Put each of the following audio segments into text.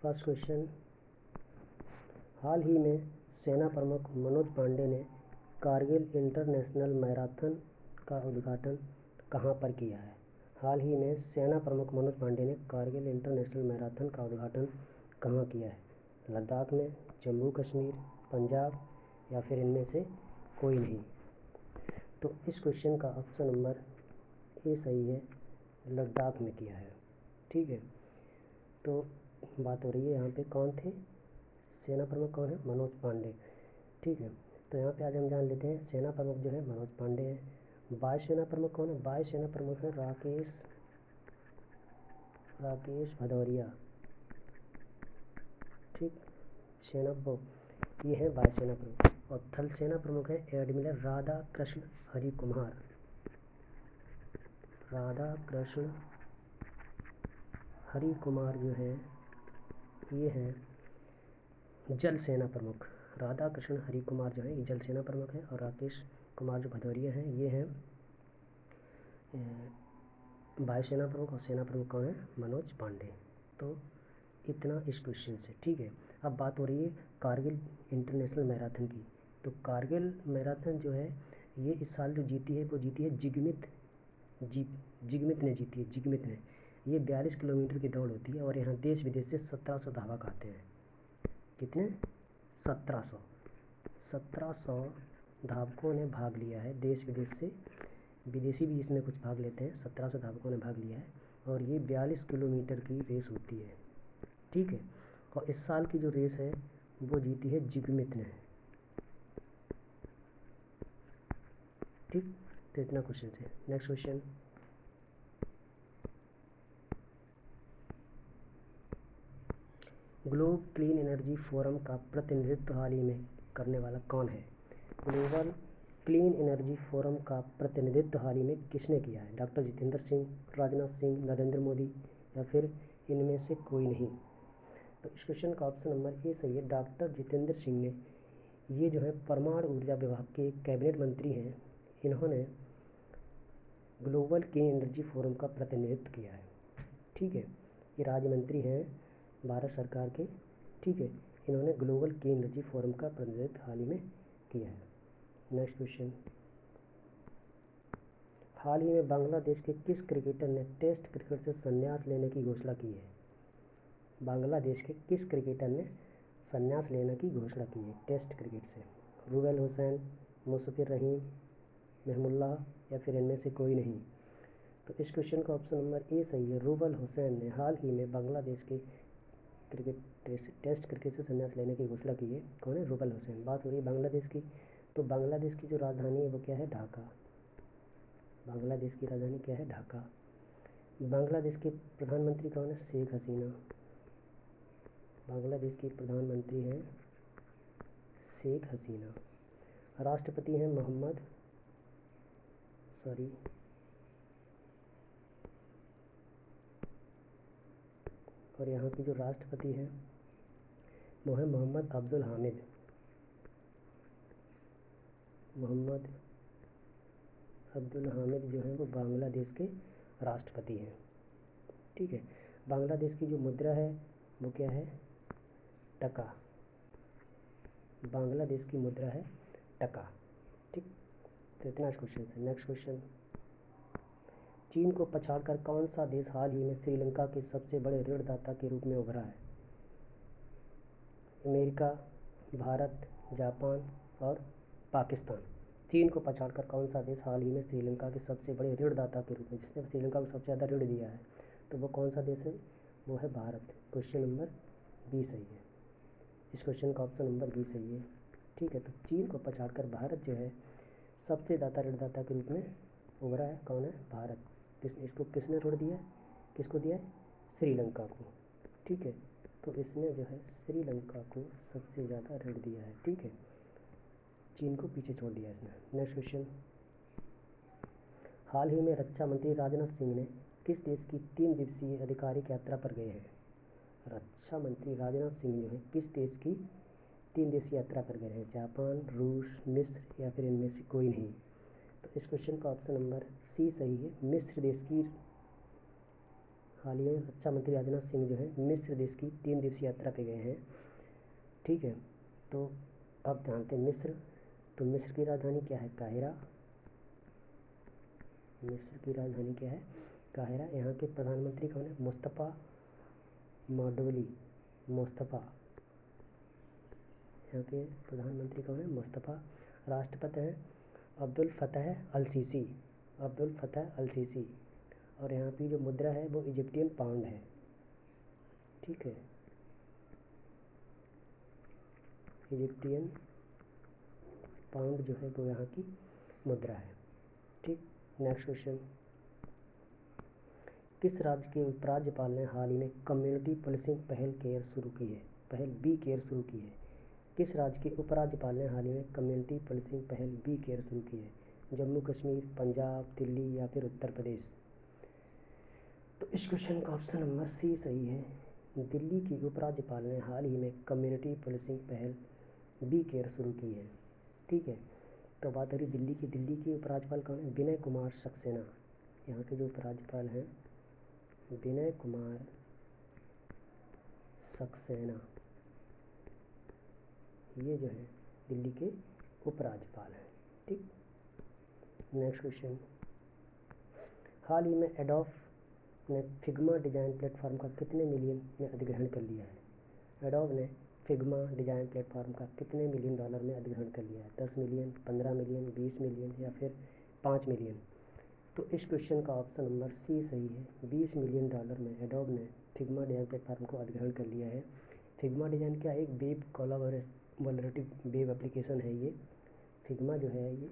First question, हाल ही में सेना प्रमुख मनोज पांडे ने कारगिल इंटरनेशनल मैराथन का उद्घाटन कहाँ पर किया है? हाल ही में सेना प्रमुख मनोज पांडे ने कारगिल इंटरनेशनल मैराथन का उद्घाटन कहाँ किया है? लद्दाख में, जम्मू कश्मीर, पंजाब या फिर इनमें से कोई नहीं। तो इस क्वेश्चन का ऑप्शन नंबर ए सही है, लद्दाख में किया है। ठीक है, तो बात हो रही है यहाँ पे कौन थे, सेना प्रमुख कौन है? मनोज पांडे। ठीक है, तो यहाँ पे आज हम जान लेते हैं सेना प्रमुख जो है मनोज पांडे हैं। वायुसेना प्रमुख कौन है? वायुसेना प्रमुख है राकेश भदौरिया। ठीक, सेना वो ये है वायुसेना प्रमुख। और थल सेना प्रमुख है एडमिरल राधा कृष्ण हरि कुमार जो है ये हैं जल सेना प्रमुख। राधा कृष्ण हरि कुमार जो है ये जल सेना प्रमुख है, और राकेश कुमार जो भदौरिया हैं ये हैं वायुसेना प्रमुख। और सेना प्रमुख कौन है? मनोज पांडे। तो इतना इस क्वेश्चन से। ठीक है, अब बात हो रही है कारगिल इंटरनेशनल मैराथन की। तो कारगिल मैराथन जो है ये इस साल जो जीती है वो जीती है जिगमित ने जीती है। जिगमित ने। ये 42 किलोमीटर की दौड़ होती है और यहाँ देश विदेश से 1700 धावक आते हैं। कितने? 1700 धावकों ने भाग लिया है देश विदेश से। विदेशी भी इसमें कुछ भाग लेते हैं। 1700 धावकों ने भाग लिया है और ये 42 किलोमीटर की रेस होती है। ठीक है, और इस साल की जो रेस है वो जीती है जिगमित ने। ठीक, तो इतना क्वेश्चन है। Next question, globe clean energy forum का प्रतिनिधित्व हाल ही में करने वाला कौन है? ग्लोबल क्लीन एनर्जी फोरम का प्रतिनिधित्व हाल ही में किसने किया है? डॉक्टर जितेंद्र सिंह, राजनाथ सिंह, नरेंद्र मोदी या फिर इनमें से कोई नहीं। तो इस क्वेश्चन का ऑप्शन नंबर ए सही है, डॉक्टर जितेंद्र सिंह ने। ये जो है परमाणु ऊर्जा विभाग के कैबिनेट मंत्री हैं। इन्होंने ग्लोबल क्लीन एनर्जी फोरम का प्रतिनिधित्व किया है। ठीक है, ये राज्य मंत्री हैं भारत सरकार के। ठीक है, इन्होंने ग्लोबल क्लीन एनर्जी फोरम का प्रतिनिधित्व हाल ही में किया है। नेक्स्ट क्वेश्चन, हाल ही में बांग्लादेश के किस क्रिकेटर ने टेस्ट क्रिकेट से संन्यास लेने की घोषणा की है? बांग्लादेश के किस क्रिकेटर ने संन्यास लेने की घोषणा की है टेस्ट क्रिकेट से? रूबेल हुसैन, मुशफिर रहीम, महमुल्लाह या फिर इनमें से कोई नहीं। तो इस क्वेश्चन का ऑप्शन नंबर ए सही है, रूबेल हुसैन ने हाल ही में बांग्लादेश के टेस्ट क्रिकेट से संन्यास लेने की घोषणा की है। कौन है? रूबेल हुसैन। बात हो रही है बांग्लादेश की। तो बांग्लादेश की जो राजधानी है वो क्या है? ढाका। बांग्लादेश की राजधानी क्या है? ढाका। बांग्लादेश के प्रधानमंत्री कौन है? शेख हसीना। बांग्लादेश की प्रधानमंत्री हैं शेख हसीना। राष्ट्रपति हैं और यहाँ की जो राष्ट्रपति हैं वो है मोहम्मद अब्दुल हामिद। मोहम्मद अब्दुल हामिद जो है वो बांग्लादेश के राष्ट्रपति हैं। ठीक है, बांग्लादेश की जो मुद्रा है वो क्या है? टका। बांग्लादेश की मुद्रा है टका। ठीक, तो इतना इस क्वेश्चन से। नेक्स्ट क्वेश्चन, चीन को पछाड़कर कौन सा देश हाल ही में श्रीलंका के सबसे बड़े ऋणदाता के रूप में उभरा है? अमेरिका, भारत, जापान और पाकिस्तान। चीन को पछाड़कर कौन सा देश हाल ही में श्रीलंका के सबसे बड़े ऋणदाता के रूप में, जिसने श्रीलंका को सबसे ज़्यादा ऋण दिया है, तो वो कौन सा देश है? वो है भारत। क्वेश्चन नंबर बी सही है। इस क्वेश्चन का ऑप्शन नंबर बी सही है। ठीक है, तो चीन को पछाड़कर भारत जो है सबसे ज़्यादा ऋणदाता के रूप में उभरा है। कौन है? भारत। इसको किसने ऋण दिया है? किसको दिया है? श्रीलंका को। ठीक है, तो इसने जो है श्रीलंका को सबसे ज़्यादा ऋण दिया है। ठीक है, चीन को पीछे छोड़ दिया इसने। नेक्स्ट क्वेश्चन, हाल ही में रक्षा मंत्री राजनाथ सिंह ने किस देश की 3 दिवसीय आधिकारिक यात्रा पर गए हैं? रक्षा मंत्री राजनाथ सिंह जो है किस देश की 3 दिवसीय यात्रा पर गए हैं? जापान, रूस, मिस्र या फिर इनमें से कोई नहीं। तो इस क्वेश्चन का ऑप्शन नंबर सी सही है, मिस्र देश की हाल ही में रक्षा मंत्री राजनाथ सिंह जो है मिस्र देश की 3 दिवसीय यात्रा पे गए हैं। ठीक है, तो अब जानते हैं मिस्र। तो मिस्र की राजधानी क्या है? काहिरा। मिस्र की राजधानी क्या है? काहिरा। यहाँ के प्रधानमंत्री कौन है? मुस्तफ़ा मडवली। मुस्तफ़ा, यहाँ के प्रधानमंत्री कौन है? मुस्तफ़ा। राष्ट्रपति हैं अब्दुल फतह अल सीसी। अब्दुल फतह अल सीसी। और यहाँ की जो मुद्रा है वो इजिप्टियन पाउंड है। ठीक है, इजिप्टियन पाउंड जो है वो यहाँ की मुद्रा है। ठीक, नेक्स्ट क्वेश्चन। किस राज्य के उपराज्यपाल ने हाल ही में कम्युनिटी पुलिसिंग पहल केयर शुरू की है? पहल बी केयर शुरू की है। किस राज्य के उपराज्यपाल ने हाल ही में कम्युनिटी पुलिसिंग पहल बी केयर शुरू की है? जम्मू कश्मीर, पंजाब, दिल्ली या फिर उत्तर प्रदेश? तो इस क्वेश्चन का ऑप्शन नंबर सी सही है। दिल्ली की उपराज्यपाल ने हाल ही में कम्युनिटी पुलिसिंग पहल बी केयर शुरू की है। ठीक है, तो बात हो रही दिल्ली की उपराज्यपाल कौन है? विनय कुमार सक्सेना। यहाँ के जो उपराज्यपाल हैं विनय कुमार सक्सेना, ये जो है दिल्ली के उपराज्यपाल हैं। ठीक, नेक्स्ट क्वेश्चन। हाल ही में एडोब ने फिग्मा डिज़ाइन प्लेटफॉर्म का कितने मिलियन में अधिग्रहण कर लिया है? एडोब ने फिग्मा डिज़ाइन प्लेटफॉर्म का कितने मिलियन डॉलर में अधिग्रहण कर लिया है? 10 मिलियन, 15 मिलियन, 20 मिलियन या फिर 5 मिलियन? तो इस क्वेश्चन का ऑप्शन नंबर सी सही है। 20 मिलियन डॉलर में एडोब ने फिग्मा डिज़ाइन प्लेटफॉर्म को अधिग्रहण कर लिया है। फिग्मा डिज़ाइन क्या है? एक वेब कोलाबोरेटिव वेब एप्लीकेशन है ये। फिग्मा जो है ये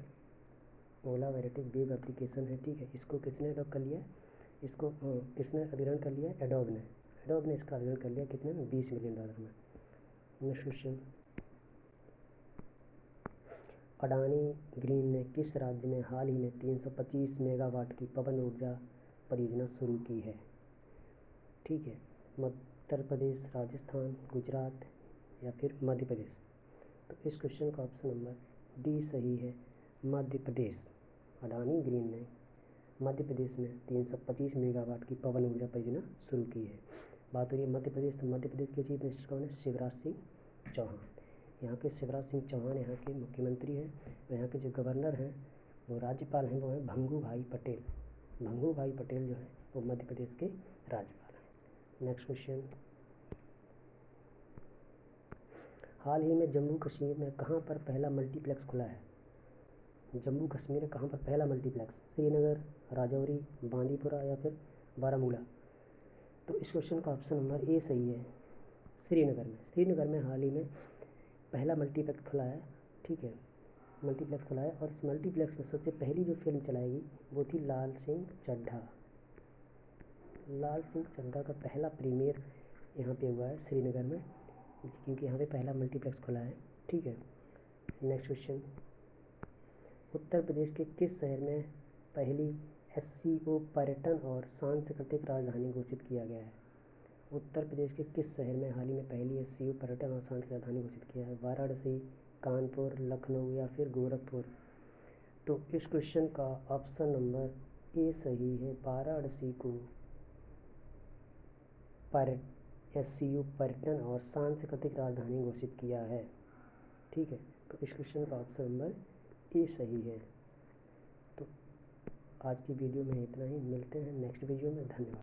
कोलाबोरेटिव वेब एप्लीकेशन है। ठीक है, इसको किसने एडोप कर लिया है? इसको किसने अधिग्रहण कर लिया है? एडोब ने। एडोब ने इसका अधिग्रहण कर लिया कितने में? 20 मिलियन डॉलर में। Next question. अडानी ग्रीन ने किस राज्य में हाल ही में 325 मेगावाट की पवन ऊर्जा परियोजना शुरू की है? ठीक है, मध्य प्रदेश, राजस्थान, गुजरात या फिर मध्य प्रदेश? तो इस क्वेश्चन का ऑप्शन नंबर डी सही है, मध्य प्रदेश। अडानी ग्रीन ने मध्य प्रदेश में 325 मेगावाट की पवन ऊर्जा परियोजना शुरू की है। बात हो रही है मध्य प्रदेश, तो मध्य प्रदेश के चीफ मिनिस्टर कौन है? शिवराज सिंह चौहान। यहाँ के शिवराज सिंह चौहान यहाँ के मुख्यमंत्री हैं। और यहाँ के जो गवर्नर हैं वो राज्यपाल हैं, वो हैं भंगू भाई पटेल। भंगू भाई पटेल जो है वो मध्य प्रदेश के राज्यपाल हैं। Next question. हाल ही में जम्मू कश्मीर में कहाँ पर पहला मल्टीप्लेक्स खुला है? जम्मू कश्मीर में कहाँ पर पहला मल्टीप्लेक्स? श्रीनगर, राजौरी, बांदीपुरा या फिर बारामूला? तो इस क्वेश्चन का ऑप्शन नंबर ए सही है, श्रीनगर में। श्रीनगर में हाल ही में पहला मल्टीप्लेक्स खुला है। ठीक है, मल्टीप्लेक्स खुला है। और इस मल्टीप्लेक्स में सबसे पहली जो फिल्म चलाएगी वो थी लाल सिंह चड्ढा। लाल सिंह चड्ढा का पहला प्रीमियर यहाँ पे हुआ है श्रीनगर में, क्योंकि यहाँ पे पहला मल्टीप्लेक्स खुला है। ठीक है, नेक्स्ट क्वेश्चन। उत्तर प्रदेश के किस शहर में पहली SCO पर्यटन और सांस्कृतिक राजधानी घोषित किया गया है? उत्तर प्रदेश के किस शहर में हाल ही में पहली SCO पर्यटन और सांस्कृतिक राजधानी घोषित किया है? वाराणसी, कानपुर, लखनऊ या फिर गोरखपुर? तो इस क्वेश्चन का ऑप्शन नंबर ए सही है, वाराणसी को SCO पर्यटन और सांस्कृतिक राजधानी घोषित किया है। ठीक है, तो इस क्वेश्चन का ऑप्शन नंबर ए सही है। तो आज की वीडियो में इतना ही, मिलते हैं नेक्स्ट वीडियो में। धन्यवाद।